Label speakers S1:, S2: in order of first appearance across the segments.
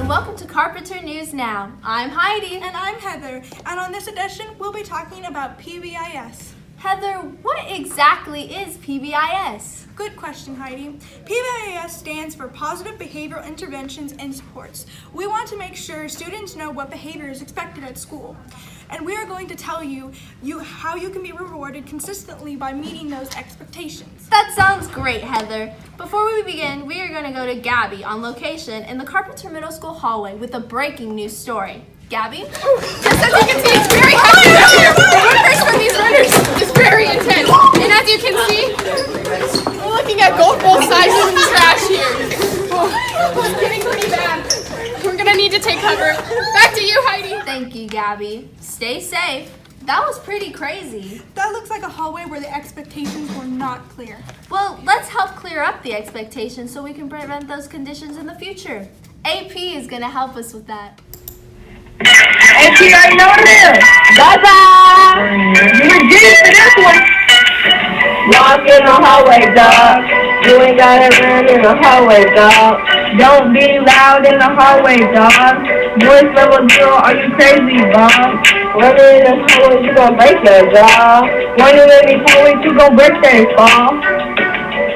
S1: and welcome to Carpenter News Now. I'm Heidi.
S2: And I'm Heather. And on this edition, we'll be talking about PBIS.
S1: Heather, what exactly is PBIS?
S2: Good question, Heidi. PBIS stands for Positive Behavioral Interventions and Supports. We want to make sure students know what behavior is expected at school. And we are going to tell you how you can be rewarded consistently by meeting those expectations.
S1: That sounds great, Heather. Before we begin, we are going to go to Gabby on location in the Carpenter Middle School hallway with a breaking news story. Gabby?
S3: Just as you can see, it's very hot out here. The workers from these runners is very intense. And as you can see, we're looking at both sizes of trash here. It's getting pretty bad. We're gonna need to take cover. Back to you, Heidi.
S1: Thank you, Gabby. Stay safe. That was pretty crazy.
S2: That looks like a hallway where the expectations were not clear.
S1: Well, let's help clear up the expectations so we can prevent those conditions in the future. AP is going to help us with that.
S4: And you already know what it is. Bye-bye. You were good for this one. Walk in the hallway, dog. You ain't gotta run in the hallway, dog. Don't be loud in the hallway, dog. Voice level 0, are you crazy, dog? Running in the hallway, you gon' break your jaw. Running in these hallways, you gon' break their fall.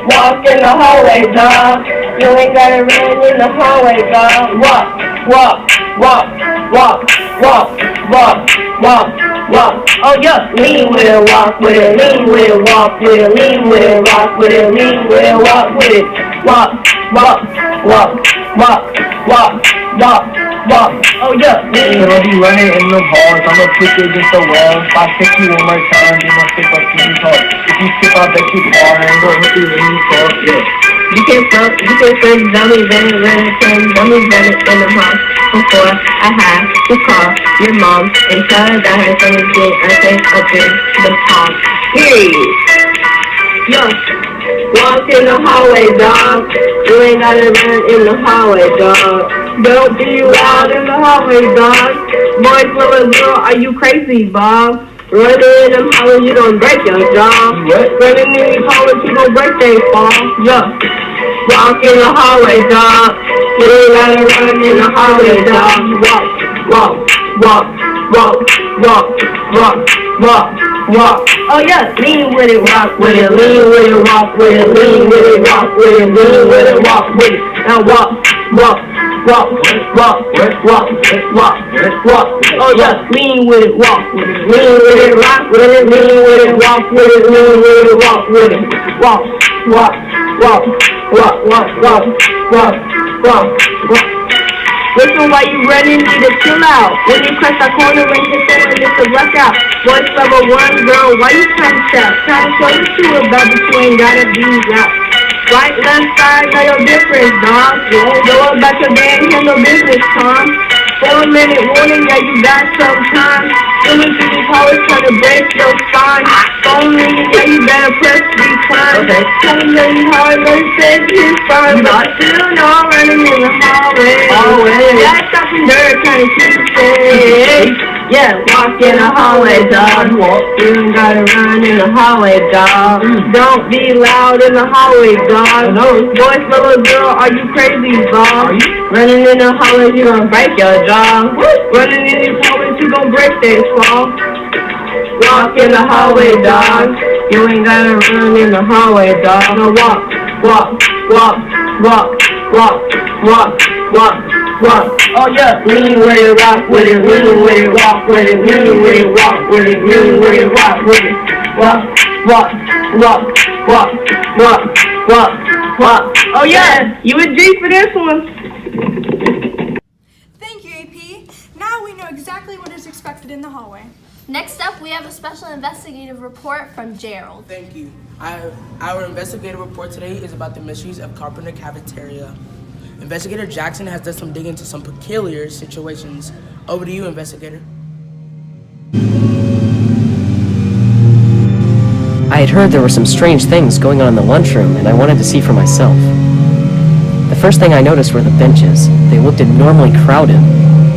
S4: Walk in the hallway, dog. You ain't gotta run in the hallway, dog. Walk, walk, walk, walk, walk, walk, walk, walk. Oh yeah, lean with it, walk with it, lean with it, walk with it, lean with it, rock with it, lean with it, walk with it. Walk, walk, walk, walk, walk, walk, walk. Oh yeah, lean.
S5: I'll be running in the bars, I'ma push you against the wall. If I hit you one more time, you must skip up to the top. If you skip, I bet you fall, and go hit you when you fall, yeah.
S4: You can fuck dummy Bennett, dummy Bennett in the house before I had to call your mom and tell her that her son is getting unsafe up in the palm. Period. Yo, walk in the hallway, dog. You ain't gotta run in the hallway, dog. Don't be loud in the hallway, dog. Boys little girl, are you crazy, Bob? Running in them hallways, you gon' break your jaw. Running in these hallways, you gon' break their fall. Yeah. Walk in the hallway, dog. You ain't gotta run in the hallway, dog. Walk, walk, walk, walk, walk, walk, walk, walk. Oh yeah, lean with it, rock with it, lean with it, rock with it, lean with it, rock with it, lean with it, walk with it. Now walk, walk, walk, walk, walk, walk, walk. Oh yeah, lean with it, walk with it, lean with it, rock with it, lean with it, walk with it, lean with it, walk with it. Walk, walk, walk, walk, walk, walk, walk, walk, walk. Listen, while you running, need to chill out. When you press that corner, when you hit someone, it's a blackout. Voice level 1, girl, why you trying to shout? Trying to show you two about, but you ain't gotta be out. Right, left side, know your difference, dog. You won't go about your day and handle business, Tom. 4-minute warning, yeah, you got some time. Feeling through these hallways, trying to break your spine. Phone ringing, yeah, you better press decline. Okay. Telling you these hallways, but it says it's fine. But still, no, running in the hallway. Yeah, stopping dirt, trying to keep it safe. Yeah, walk in the hallway, dog. You ain't gotta run in the hallway, dog. Don't be loud in the hallway, dog. Voice little girl, are you crazy, dog? Running in the hallway, you gon' break your jaw. Running in these hallways, you gon' break their fall. Walk in the hallway, dog. You ain't gotta run in the hallway, dog. No, walk, walk, walk, walk, walk, walk, walk, walk. Oh yeah, lean with it, rock with it, lean with it, walk with it, lean with it, walk with it, lean with it, walk with it. Walk, walk, walk, walk, walk, walk, walk. Oh yeah, you would G for this one.
S2: Thank you, AP. Now we know exactly what is expected in the hallway.
S1: Next up, we have a special investigative report from Gerald.
S6: Thank you. Our investigative report today is about the mysteries of Carpenter Cafeteria. Investigator Jackson has done some digging into some peculiar situations. Over to you, investigator.
S7: I had heard there were some strange things going on in the lunchroom, and I wanted to see for myself. The first thing I noticed were the benches. They looked abnormally crowded.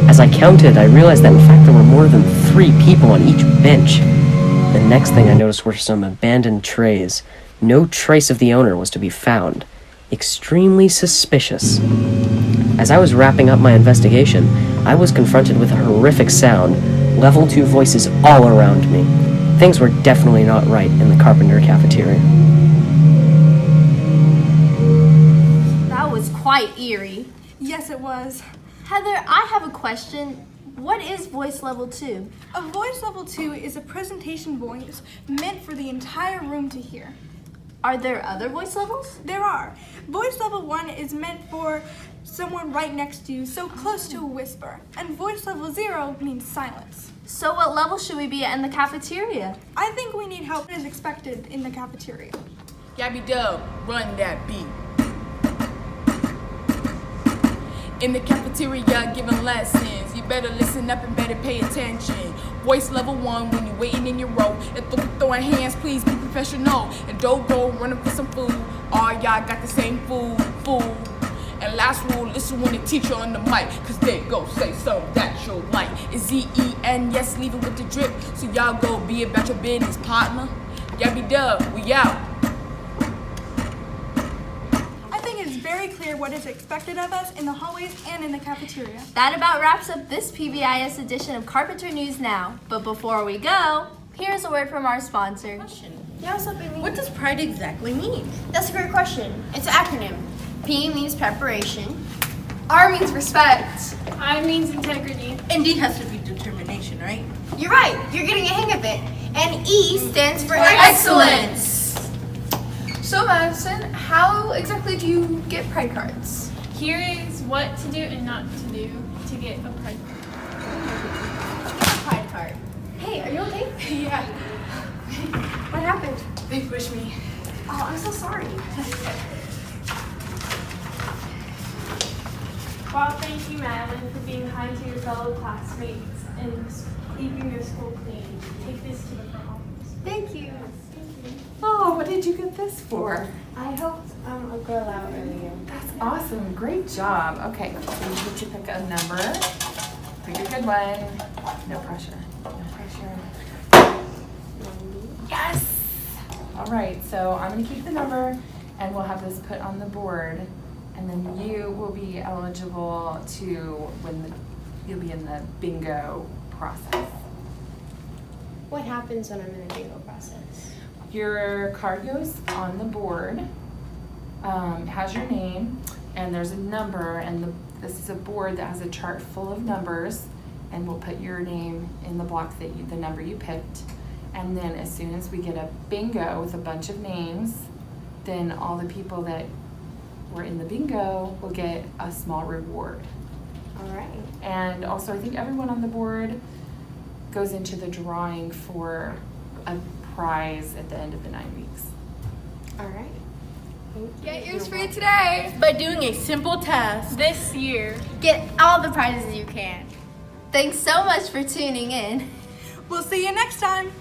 S7: As I counted, I realized that in fact there were more than 3 people on each bench. The next thing I noticed were some abandoned trays. No trace of the owner was to be found. Extremely suspicious. As I was wrapping up my investigation, I was confronted with a horrific sound, level 2 voices all around me. Things were definitely not right in the Carpenter cafeteria.
S1: That was quite eerie.
S2: Yes, it was.
S1: Heather, I have a question. What is voice level 2?
S2: A voice level 2 is a presentation voice meant for the entire room to hear.
S1: Are there other voice levels?
S2: There are. Voice level 1 is meant for someone right next to you, so close to a whisper. And voice level 0 means silence.
S1: So what level should we be at in the cafeteria?
S2: I think we need help as expected in the cafeteria.
S6: Gabby Dub, run that beat. In the cafeteria, giving lessons. You better listen up and better pay attention. Voice level 1 when you're waiting in your row. And throwing hands, please be professional. And don't go running for some food. All y'all got the same food. And last rule, listen when the teacher on the mic, cause they go say something that you'll like. It's Z-E-N, yes, leave it with the drip. So y'all go be about your business, partner. Gabby Dub, we out.
S2: I think it is very clear what is expected of us in the hallways and in the cafeteria.
S1: That about wraps up this PBIS edition of Carpenter News Now. But before we go, here's a word from our sponsor.
S8: Yeah, what's up, Amy?
S9: What does PRIDE exactly mean?
S8: That's a great question. It's an acronym. P means preparation.
S3: R means respect.
S10: I means integrity.
S9: And D has to be determination, right?
S8: You're right. You're getting a hang of it. And E stands for
S3: Excellence. So Madison, how exactly do you get Pride cards?
S10: Here is what to do and not to do to get a pride
S8: Pride card. Hey, are you okay?
S3: Yeah. What happened?
S10: They pushed me.
S8: Oh, I'm so sorry.
S10: Well, thank you, Madeline, for being kind to your fellow classmates and keeping your school clean. Take this to the front office.
S8: Thank you.
S11: Oh, what did you get this for?
S8: I helped a girl out earlier.
S11: That's awesome. Great job. Okay, so you get to pick a number. Pick a good one. No pressure. No pressure. Yes! All right, so I'm going to keep the number and we'll have this put on the board. And then you will be eligible to you'll be in the bingo process.
S8: What happens when I'm in the bingo process?
S11: Your card goes on the board, has your name, and there's a number, and this is a board that has a chart full of numbers, and we'll put your name in the block that the number you picked. And then as soon as we get a bingo with a bunch of names, then all the people that were in the bingo will get a small reward.
S8: All right.
S11: And also I think everyone on the board goes into the drawing for a prize at the end of the 9 weeks.
S8: All right.
S3: Get yours free today.
S9: By doing a simple task.
S10: This year,
S8: Get all the prizes you can.
S1: Thanks so much for tuning in.
S2: We'll see you next time.